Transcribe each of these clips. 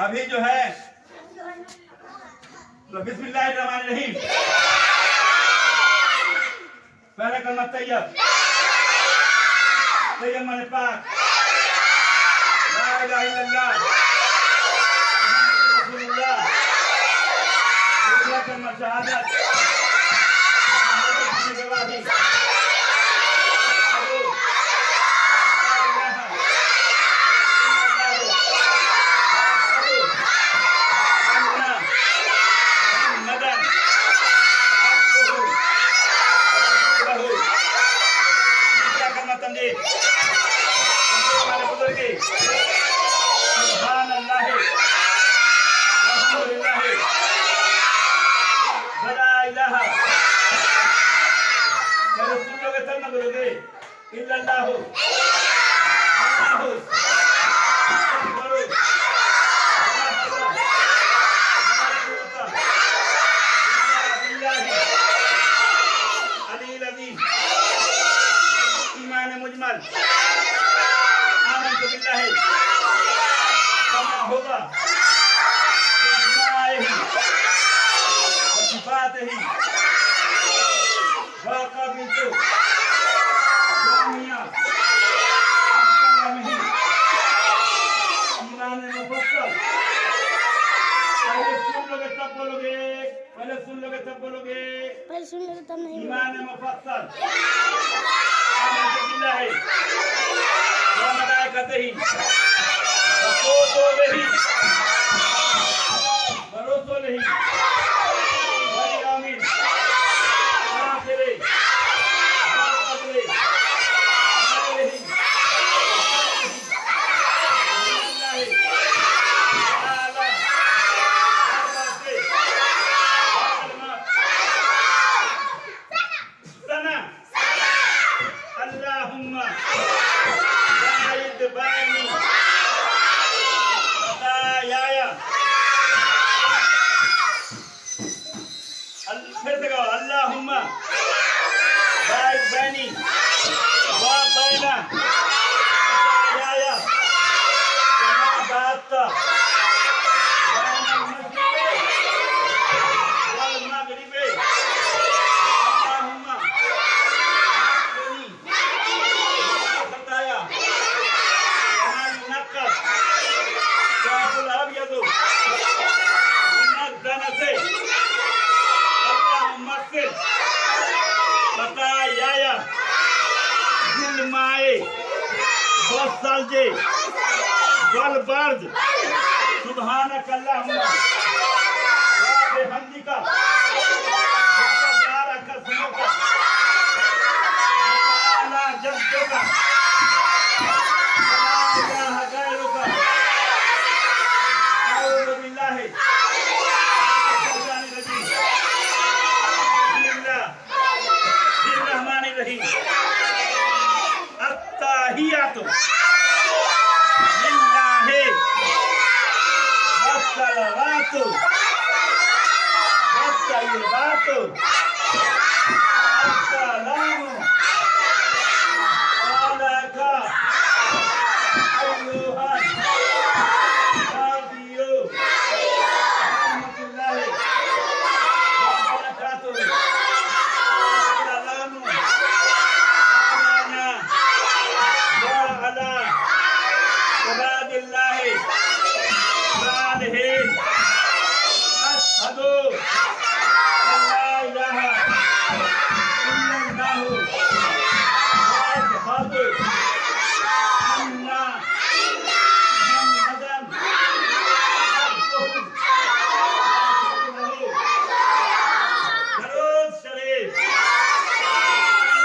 अभी जो है तो बिस्मिल्लाहिर्रहमानिर्रहीम पहला कलमा तैयब तैयब माने पाक ला इलाहा इल्लल्लाह मुहम्मदुर रसूलुल्लाह दूसरा कलमा शहादत पहले सुन लो तब नहीं ईमान मुफस्सल आमन बिल्लाह व मलाइकतिही व कुतुबिही व रुसुलिही व यौमिल आखिर व क़दरि आलिही जे गल बर्ज सुभानक अल्लाहुम्मा व बिहम्दिका मुक़द्दरक स्मुका ताला जद्दुका ला इलाहा गैरुका अऊज़ु बिल्लाहि मिनश शैतानिर रजीम बिस्मिल्लाहिर रहमानिर रहीम अत्ताहियातु Salawatu Wattayyibatu Assalamu Alaka Ayyuhan Nabiyyu Rahmatullahi Wa barakatuh Assalamu Alana Wa ala Ibadillahi Salihin Ashhadu an la ilaha illallah wa ashhadu anna Muhammadan abduhu wa rasuluhu. Darud Sharif.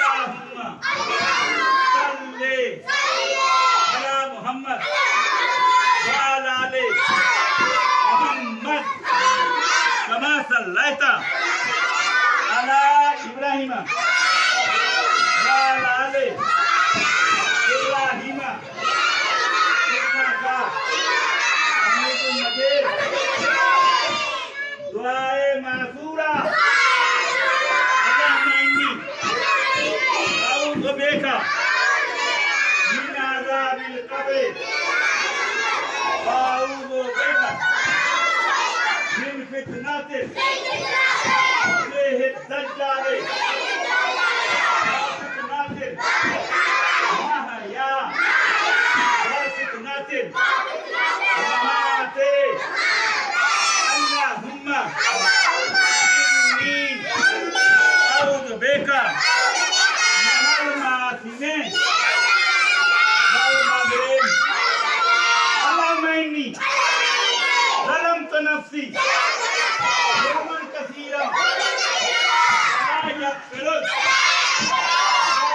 Allahumma salli ala Muhammad wa ala ali Muhammad kama sallaita ala Ibrahim wa ala ali Ibrahim innaka Hamidum Majid. दुआए मासूरा अल्लाहुम्मा इन्नी अऊज़ु बिका मिन अज़ाबिल क़ब्र व अऊज़ु الممات اللهم إني أعوذ بك من المآثم والمغرم اللهم إني ظلمت نفسي ظلما كثيرا ولا يغفر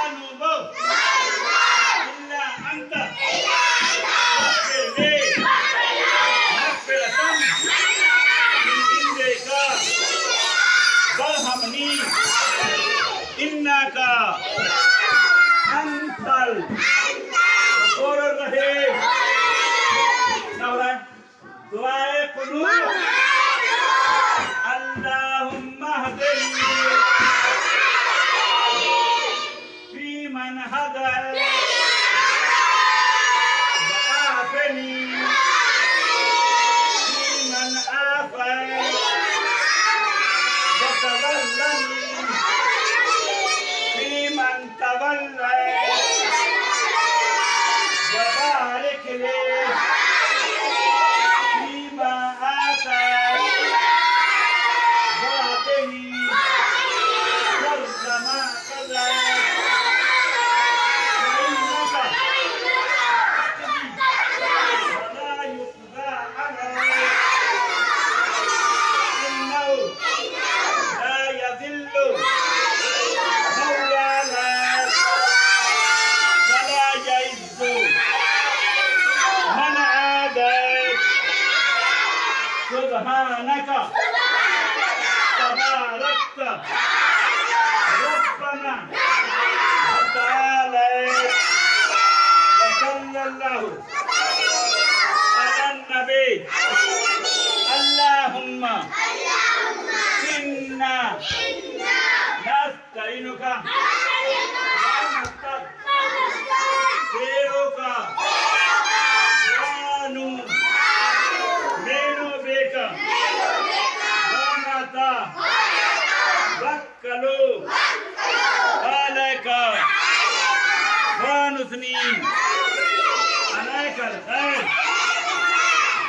الذنوب إلا أنت فاغفر لي مغفرة من عندك وارحمني إنك أنت الغفور الرحيم. دعاء قنوت اللهم اهدني فيمن هديت وعافني فيمن عافيت وتولني فيمن توليت وبارك لي فيما آتيت وقني شر ما قضيت فإنك تقضي ولا يقضى عليك إنه لا يذل من واليت ولا يعز من عاديت سبحانك تباركت ربنا وتعاليت وصلى الله على النبي. اللهم إنا نستعينك ونستغفرك ونؤمن بك ونتوكل عليك ونثني عليك الخير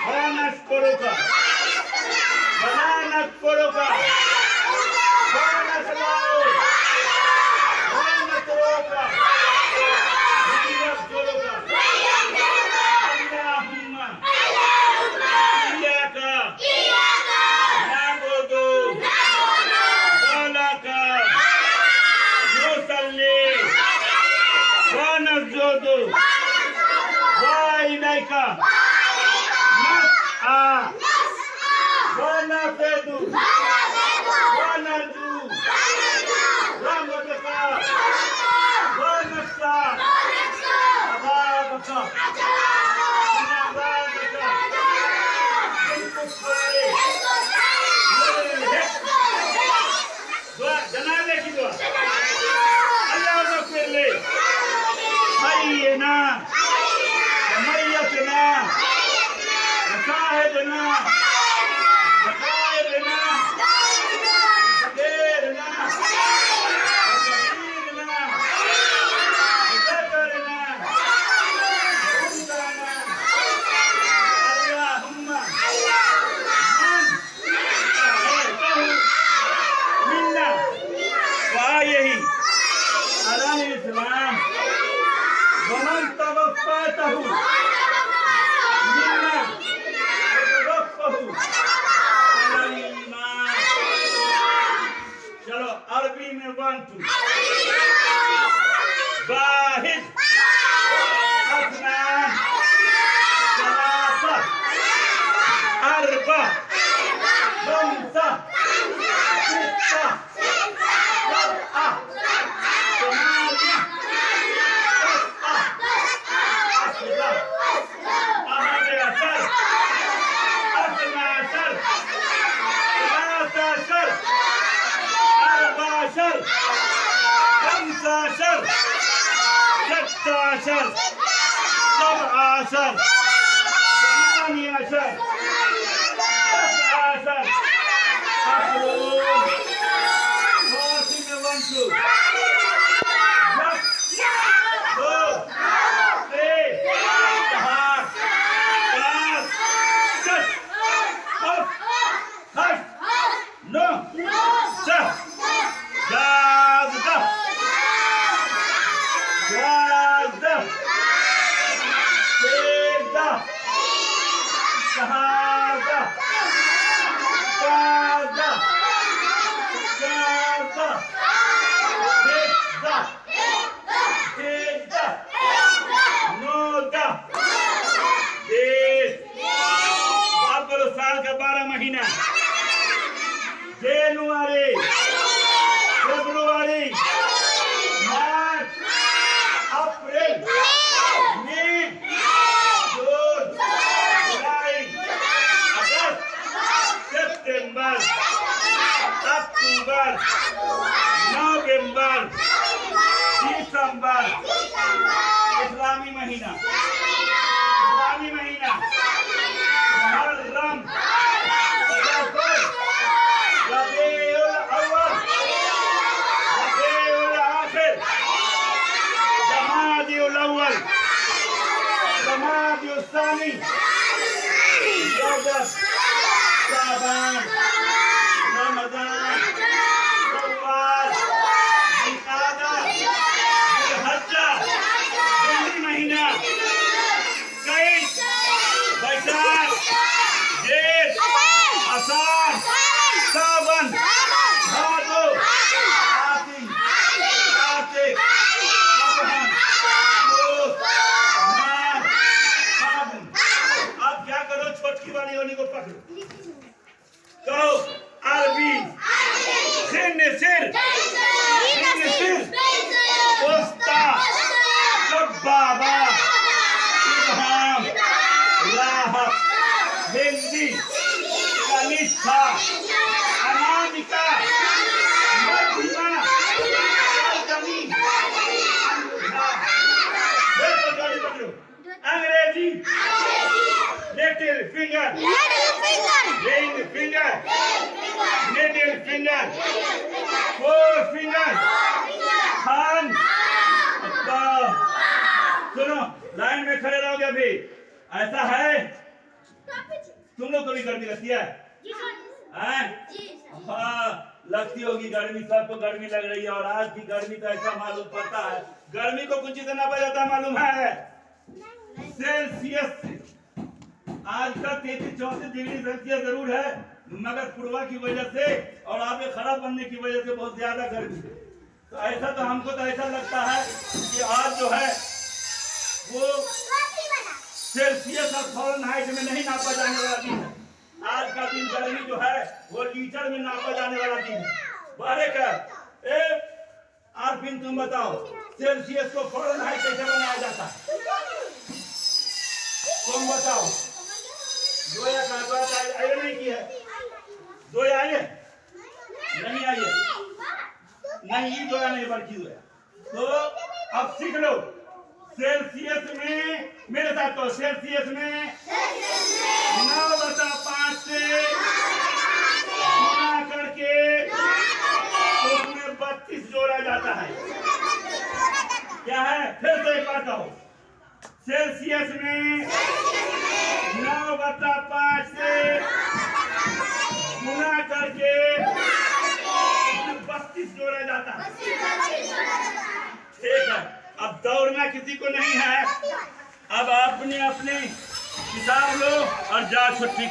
ونشكرك ولا نكفرك ونسألك ونتركك ونذكرك اللهم إياك نعبد ولك نصلي ونسجد وإليك نسعى ونفد ونرجو رحمتك ونخشى عذابك من عذابك بالكفار دعاء جنازة کی دعا اللهم اغفر لي حينا وميتنا وشاهدنا وغائبنا وصغيرنا وكبيرنا وذكرنا وانثانا اللهم من أحييته منا وأحيه على الإسلام ومن توفيته منا وتوفه على الإيمان. चलो अरबी में 1 2 वाहिद अफनान सलासा अरबा खमसा सित्ता सबआ समानिया तसआ अशरा अहद अशर अदना अशर सलासा अशर أربع عشر 15 16 17 18 19 20 महीना जनवरी फरवरी मार्च अप्रैल मई जून जुलाई अगस्त सितंबर अक्टूबर नवंबर दिसंबर इस्लामी महीना मुहर्रम सफर रबीउल अव्वल रबीउल आखिर जमादिउल अव्वल जमादिउल सानी रजब शाबान रमजान शव्वाल जिलकादा जिलहज्जा हिंदी महीना कई बैसाख जेठ आषाढ़ सावन भादो आसिन कार्तिक अगहन पुष माघ फागुन। अब क्या करो, छोटकी वाली होने को पकड़ो, कहो अरबी सिर उस्ता बाबा इब्राहिम राहत हिंदी कनिष्ठा अनामिका मध्यमा अलकमी अंग्रेजी little finger ring finger middle finger four finger Khan. सुनो, लाइन में खड़े रहोगे अभी। ऐसा है, तुम लोग को भी गर्मी लगती है? हाँ, लगती होगी गर्मी, सबको गर्मी लग रही है। और आज की गर्मी तो ऐसा मालूम पड़ता है, गर्मी को कुछ इतना बजाता मालूम है सेल्सियस से। आज का 33-34 डिग्री सेल्सियस जरूर है, मगर पूर्वा की वजह से और आपके खराब बनने की वजह से बहुत ज्यादा गर्मी है। तो ऐसा तो हमको तो ऐसा लगता है कि आज जो है वो सेल्सियस और फ़ारेनहाइट में नहीं नापा जाने वाला दिन है। आज का दिन गर्मी जो है वो लीटर में नापा जाने वाला दिन है। बारे कर आरफिन, तुम बताओ सेल्सियस को फ़ारेनहाइट कैसे बनाया जाता है? तुम बताओ। जोया का बात आए नहीं की है? जोया आए नहीं आई है? नहीं, जोया नहीं, बल्कि जोया। तो अब सीख लो, सेल्सियस में मेरे साथ तो सेल्सियस में 9/5 से गुणा करके उसमें 32 जोड़ा जाता है। क्या है? फिर से एक बार कहो, सेल्सियस में 9/5 से गुणा करके 32 जोड़ा जाता है। ठीक है, अब दौड़ना किसी को नहीं है। अब अपने अपने किताब लो और जा छुट्टी